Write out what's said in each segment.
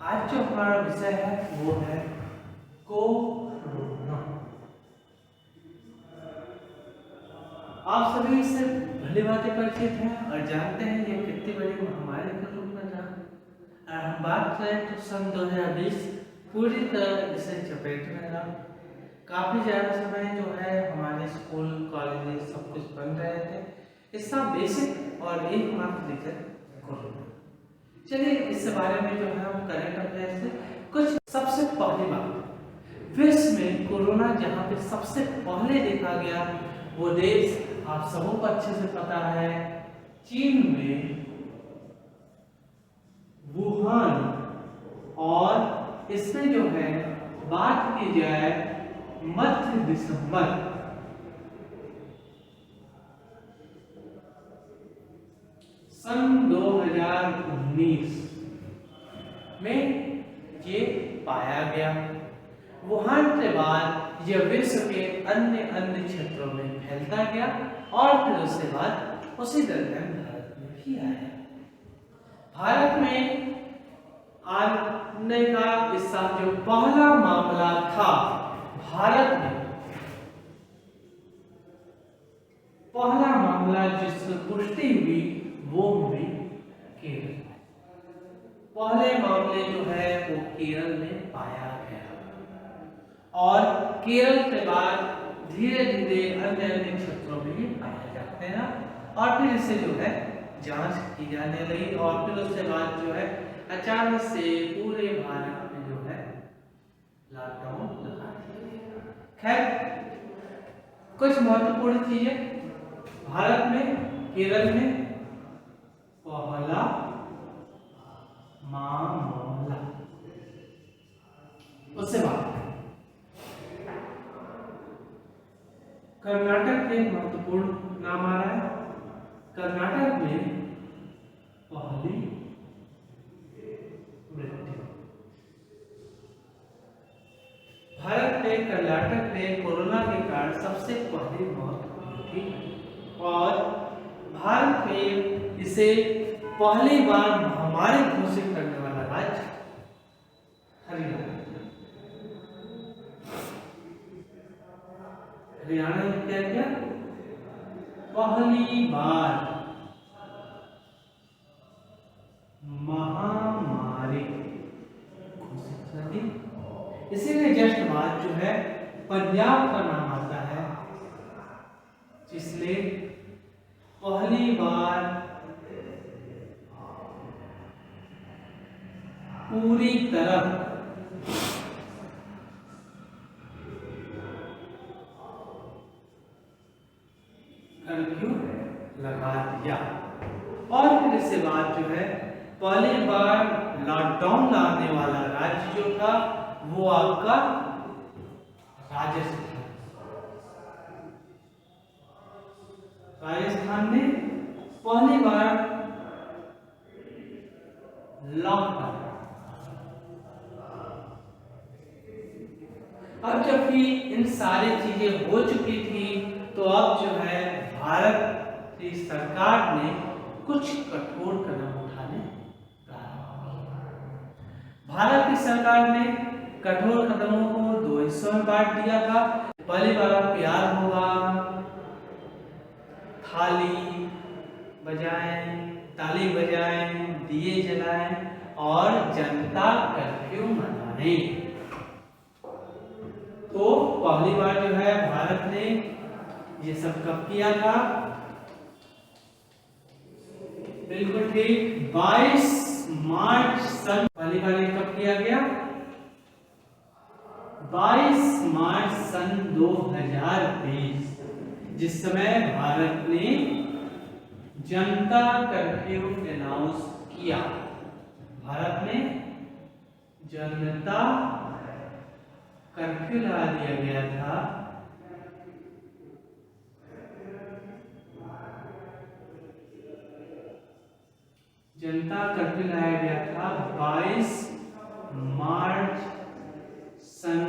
आज जो हमारा विषय है वो है कोरोना। आप सभी इससे भली भांति परिचित हैं और जानते हैं ये कितनी बड़ी महामारी के रूप में था। और हम बात करें तो सन 2020 पूरी तरह इसे चपेट में रहा। काफी ज्यादा समय जो है हमारे स्कूल कॉलेज सब कुछ बंद रहे थे। इसका बेसिक और एकमात्र रीजन कोरोना। चलिए इस बारे में जो है हम करंट अफेयर से कुछ। सबसे पहली बात, विश्व में कोरोना जहाँ पे सबसे पहले देखा गया वो देश आप सबों को अच्छे से पता है, चीन में वुहान। और इसमें जो है बात की जाए मध्य दिसंबर सन 2019 में ये पाया गया। वुहान के बाद यह विश्व के अन्य अन्य क्षेत्रों में फैलता गया और फिर उसके बाद उसी दरमियान भारत में भी आया। भारत में आने का इसका जो पहला मामला था, भारत में पहला मामला जिसमें पुष्टि हुई वो हुई केरल में। पहले मामले जो है वो केरल में पाया गया और केरल के बाद धीरे धीरे अन्य अन्य क्षेत्रों में भी पाया जाते हैं और फिर इसे जो है जांच की जाने लगी और फिर उसके बाद जो है अचानक से पूरे भारत में जो है लॉकडाउन लगा दिया। खैर, कुछ महत्वपूर्ण चीजें भारत में केरल में पहला मामला, उससे बात कर्नाटक के महत्वपूर्ण नाम आ रहा है। कर्नाटक में पहली मृत्यु। भारत में कर्नाटक में कोरोना के कारण सबसे पहली मौत हुई थी और भारत में इसे पहली बार महामारी घोषित करने वाला राज्य हरियाणा। हरियाणा में क्या किया? पहली बार महामारी घोषित कर दी। इसीलिए जस्ट बाद जो है पंजाब का नाम आता है, जिसने पहली बार पूरी तरह कर्फ्यू लगा दिया और फिर इसके बाद जो है पहली बार लॉकडाउन लाने वाला राज्य जो था वो आपका राजस्थान। राजस्थान में पहली बार लॉकडाउन। अब जबकि इन सारी चीजें हो चुकी थी तो अब जो है भारत की सरकार ने कुछ कठोर कदम उठाने प्रारंभ किए। भारत की सरकार ने कठोर कदमों को दो हिस्सों में बांट दिया था। पहली बार प्यार होगा, थाली बजाएं, ताली बजाएं, दिए जलाएं और जनता कर्फ्यू मनाएं। तो पहली बार जो है भारत ने ये सब कब किया था? बिल्कुल ठीक, 22 मार्च सन। पहली बार ये कब किया गया? 22 मार्च सन 2020, जिस समय भारत ने जनता कर्फ्यू अनाउंस किया। भारत ने जनता कर्फ्यू लगा दिया गया था जनता कर्फ्यू लगाया गया था 22 मार्च सन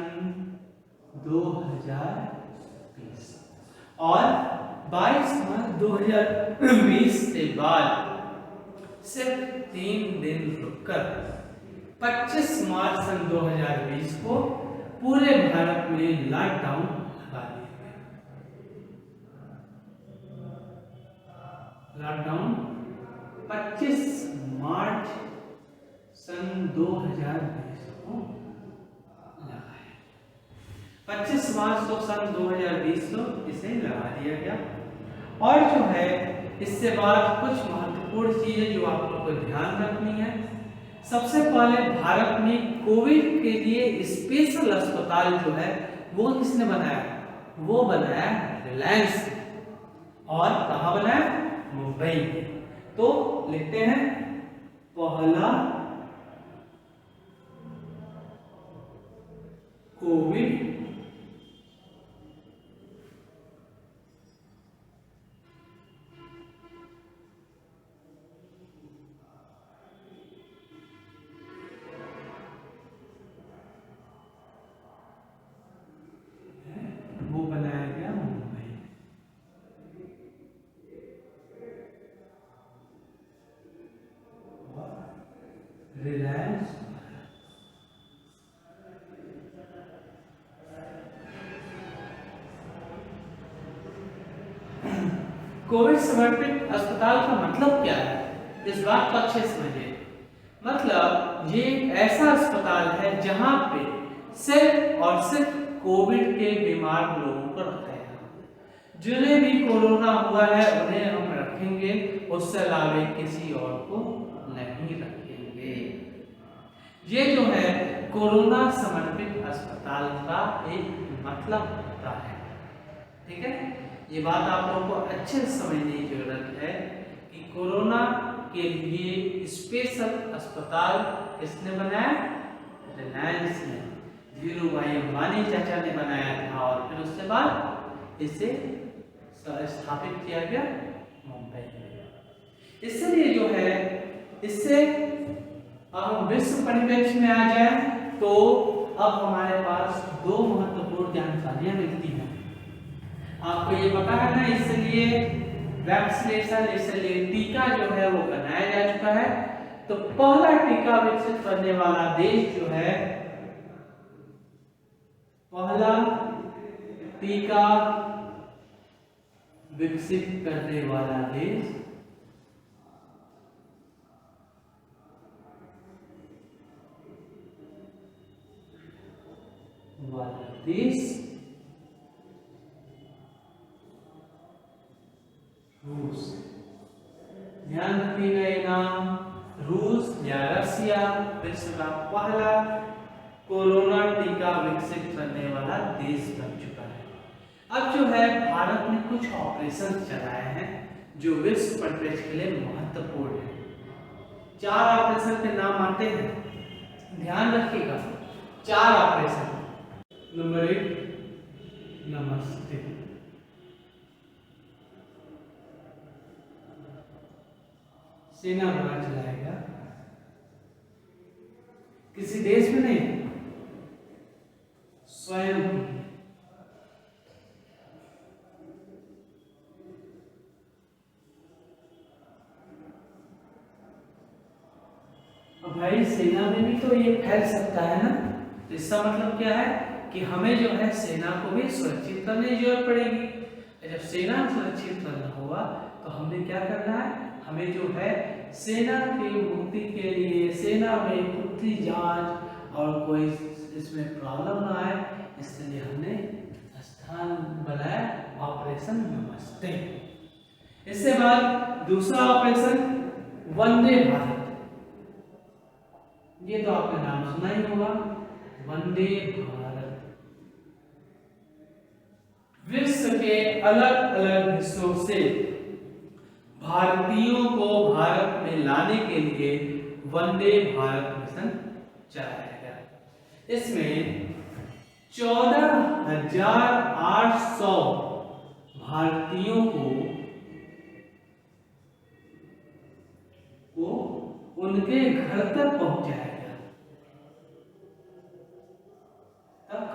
2020 और 22 मार्च 2020 के बाद सिर्फ 3 दिन रुककर 25 मार्च सन 2020 को पूरे भारत में लॉकडाउन लगा दिया गया। लॉकडाउन 25 मार्च सन 2020 को लगा है। 25 मार्च को सन 2020 को इसे लगा दिया गया। और जो है इससे बाद कुछ महत्वपूर्ण चीजें जो आप लोग को ध्यान रखनी है। सबसे पहले भारत में कोविड के लिए स्पेशल अस्पताल जो है वो किसने बनाया? वो बनाया रिलायंस। और कहाँ बनाया? मुंबई में। तो लिखते हैं पहला कोविड वो बनाया गया मुंबई। रिलायंस कोविड समर्पित अस्पताल का मतलब क्या है? इस बात को अच्छे से समझिए। मतलब ये ऐसा अस्पताल है जहां पे सिर्फ और सिर्फ कोविड के बीमार लोगों को रखा है। जिन्हें भी कोरोना हुआ है उन्हें हम रखेंगे, उससे अलावा किसी और को नहीं रखेंगे। ये जो है कोरोना समर्पित अस्पताल का एक मतलब होता है। ठीक है, ये बात आप लोगों को अच्छे से समझने की जरूरत है कि कोरोना के लिए स्पेशल अस्पताल किसने बनाया? रिलायंस ने, धीरू भाई अंबानी चाचा ने बनाया था। और फिर उसके बाद इसे स्थापित किया गया मुंबई में। इसलिए जो है इससे अब हम विश्व परिप्रेक्ष्य में आ जाए तो अब हमारे पास दो महत्वपूर्ण जानकारियां मिलती हैं। आपको ये पता है ना, इसलिए वैक्सीनेशन, इसलिए टीका जो है वो बनाया जा चुका है। तो पहला टीका विकसित करने वाला देश जो है, पहला टीका विकसित करने वाला देश रूस। ध्यान रखिएगा ये नाम, रूस या रसिया विश्व का पहला कोरोना टीका विकसित करने वाला देश बन चुका है। अब जो है भारत ने कुछ ऑपरेशन चलाए हैं जो विश्व परिप्रेक्ष्य के लिए महत्वपूर्ण है। 4 ऑपरेशन के नाम आते हैं, ध्यान रखिएगा। 4 ऑपरेशन। नंबर 1 नमस्ते। सेना बना चलाएगा, किसी देश में नहीं, स्वयं। अब भाई सेना में भी तो ये फैल सकता है ना, तो इसका मतलब क्या है कि हमें जो है सेना को भी सुरक्षित करने की जरूरत पड़ेगी। जब सेना सुरक्षित करना होगा तो हमने क्या करना है, हमें जो है सेना की मुक्ति के लिए, सेना में खुद की जांच और कोई इसमें प्रॉब्लम ना आए, इसलिए हमने स्थान बनाया ऑपरेशन नमस्ते। इसके बाद दूसरा ऑपरेशन वंदे भारत। ये तो आपने नाम सुना ही होगा, वंदे भारत। विश्व के अलग अलग हिस्सों से भारतीयों को भारत में लाने के लिए वंदे भारत मिशन चलाया गया। इसमें 14,800 भारतीयों को उनके घर तक पहुंचाया गया। तक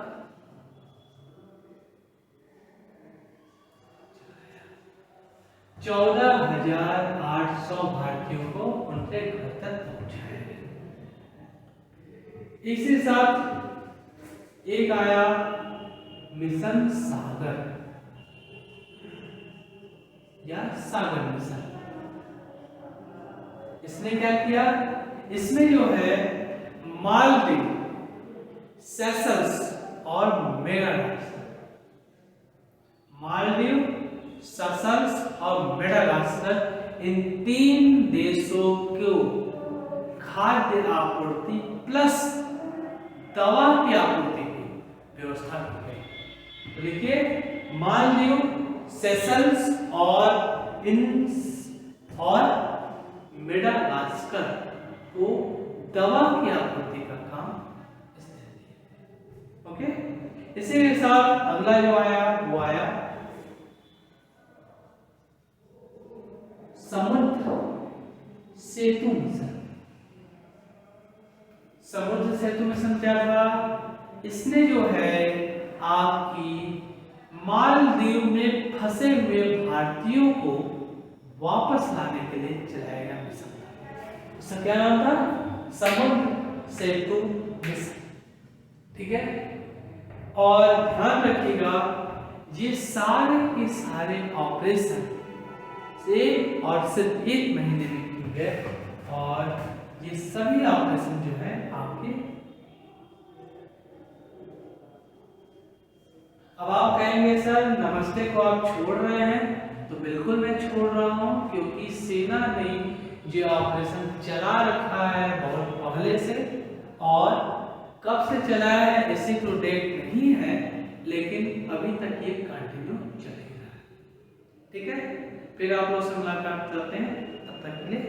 14,800 भारतीयों को उनके घर तक पहुंचाया गया। इसी साथ एक आया मिशन सागर या सागर मिशन। इसने क्या किया, इसमें जो है मालदीव, सेशल्स और मेडागास्कर, मालदीव, सेशल्स और मेडागास्कर, इन 3 देशों को खाद्य आपूर्ति प्लस दवा की आपूर्ति की व्यवस्था की गई। तो देखिए मालदीव, सेशल्स और मेडागास्कर को दवा की आपूर्ति का काम इसने दिया। ओके, इसी के साथ अगला जो आया वो आया समुद्र सेतु मिशन। समुद्र सेतु मिशन क्या था, इसने जो है आपकी मालदीव में फंसे हुए भारतीयों को वापस लाने के लिए चलाया गया मिशन था। इसका क्या नाम था, समुद्र सेतु मिशन। ठीक है, और ध्यान रखिएगा ये सारे के सारे ऑपरेशन सिर्फ 1 महीने में किए गए, और ये सभी ऑपरेशन जो है आपके। अब आप कहेंगे सर नमस्ते को आप छोड़ रहे हैं, तो बिल्कुल मैं छोड़ रहा हूं, क्योंकि सेना ने जो ऑपरेशन चला रखा है बहुत पहले से, और कब से चलाया है ऐसी तो डेट नहीं है, लेकिन अभी तक ये कंटिन्यू चलेगा। ठीक है, फिर आप लोग से मुलाकात करते हैं, तब तक के लिए